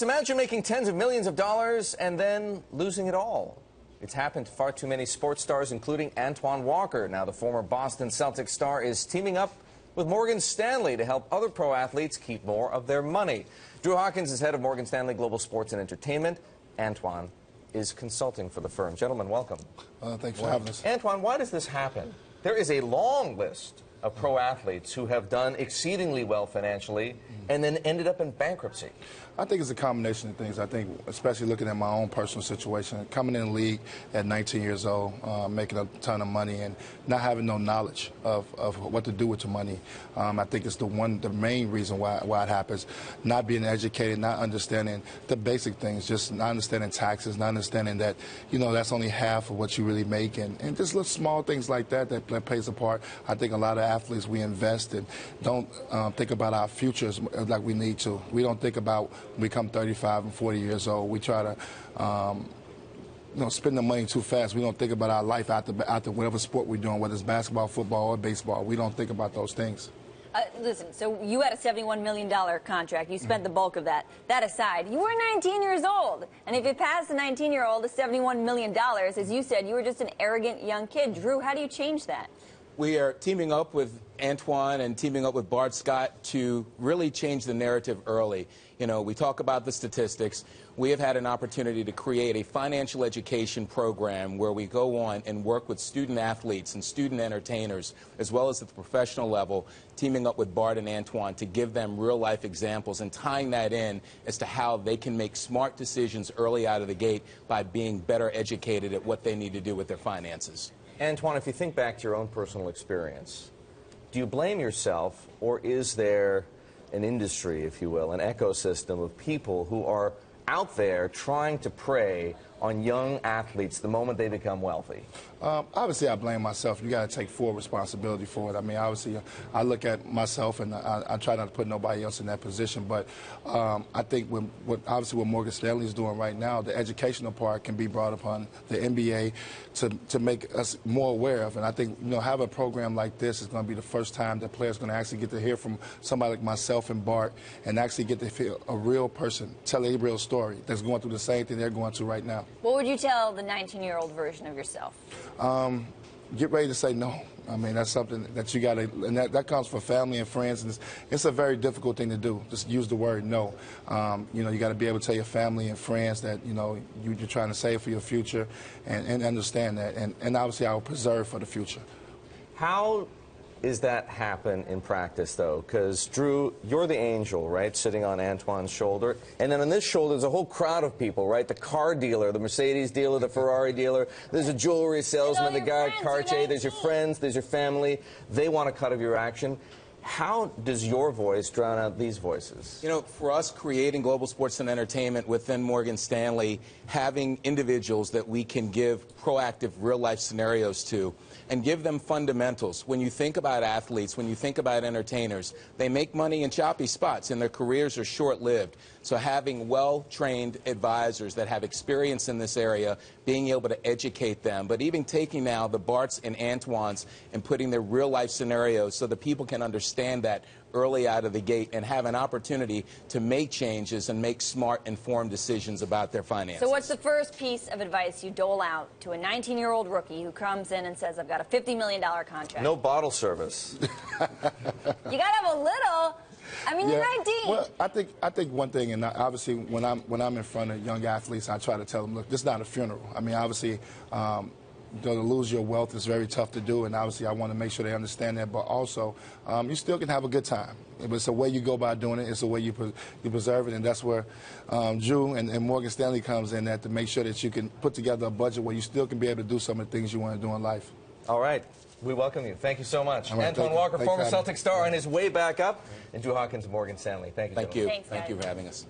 Imagine making tens of millions of dollars and then losing it all. It's happened to far too many sports stars, including Antoine Walker. Now the former Boston Celtics star is teaming up with Morgan Stanley to help other pro athletes keep more of their money. Drew Hawkins is head of Morgan Stanley Global Sports and Entertainment. Antoine is consulting for the firm. Gentlemen, welcome. Thanks for having us. Antoine, why does this happen? There is a long list of pro athletes who have done exceedingly well financially and then ended up in bankruptcy. I think it's a combination of things. I think, especially looking at my own personal situation, coming in the league at 19 years old, making a ton of money and not having no knowledge of what to do with your money. I think it's the main reason why it happens. Not being educated, not understanding the basic things, just not understanding taxes, not understanding that, you know, that's only half of what you really make, and just little small things like that plays a part. I think a lot of athletes, we invest and don't think about our futures like we need to. We don't think about when we become 35 and 40 years old. We try to spend the money too fast. We don't think about our life after whatever sport we're doing, whether it's basketball, football, or baseball. We don't think about those things. Listen, so you had a $71 million contract. You spent the bulk of that. That aside, you were 19 years old. And if you passed a 19-year-old to $71 million, as you said, you were just an arrogant young kid. Drew, how do you change that? We are teaming up with Antoine and teaming up with Bart Scott to really change the narrative early. You know, we talk about the statistics. We have had an opportunity to create a financial education program where we go on and work with student athletes and student entertainers, as well as at the professional level, teaming up with Bart and Antoine to give them real-life examples and tying that in as to how they can make smart decisions early out of the gate by being better educated at what they need to do with their finances. Antoine, if you think back to your own personal experience, do you blame yourself, or is there an industry, if you will, an ecosystem of people who are out there trying to prey on young athletes the moment they become wealthy? Obviously, I blame myself. You got to take full responsibility for it. I mean, obviously, I look at myself, and I try not to put nobody else in that position. But I think obviously what Morgan Stanley is doing right now, the educational part can be brought upon the NBA to make us more aware of. And I think, you know, have a program like this is going to be the first time that players are going to actually get to hear from somebody like myself and Bart, and actually get to feel a real person, tell a real story that's going through the same thing they're going through right now. What would you tell the 19-year-old version of yourself? Get ready to say no. I mean, that's something that you got to, and that comes from family and friends, and it's a very difficult thing to do. Just use the word no. You know, you got to be able to tell your family and friends that, you know, you're trying to save for your future, and understand that, and obviously I will preserve for the future. How is that happen in practice, though? Because, Drew, you're the angel, right, sitting on Antoine's shoulder. And then on this shoulder, there's a whole crowd of people, right? The car dealer, the Mercedes dealer, the Ferrari dealer. There's a jewelry salesman, the guy at Cartier. There's your friends. There's your family. They want a cut of your action. How does your voice drown out these voices? You know, for us creating global sports and entertainment within Morgan Stanley, having individuals that we can give proactive real-life scenarios to and give them fundamentals. When you think about athletes, when you think about entertainers, they make money in choppy spots and their careers are short-lived. So having well-trained advisors that have experience in this area, being able to educate them, but even taking now the Barts and Antoines and putting their real-life scenarios so that people can understand that early out of the gate and have an opportunity to make changes and make smart, informed decisions about their finances. So what's the first piece of advice you dole out to a 19-year-old rookie who comes in and says, I've got a $50 million contract? No bottle service. You got to have a little. I mean, Yeah. you're 19. Well, I think one thing, and obviously when I'm in front of young athletes, I try to tell them, look, this is not a funeral. I mean, obviously, to lose your wealth is very tough to do, and obviously I want to make sure they understand that. But also, you still can have a good time. It's the way you go about doing it. It's the way you preserve it, and that's where Drew and Morgan Stanley comes in at, to make sure that you can put together a budget where you still can be able to do some of the things you want to do in life. All right. We welcome you. Thank you so much. Right, Antoine Walker, former Thanks, Celtic star, on his way back up, and Drew Hawkins of Morgan Stanley. Thank you. Thank you. Thanks, Thank you guys. for having us.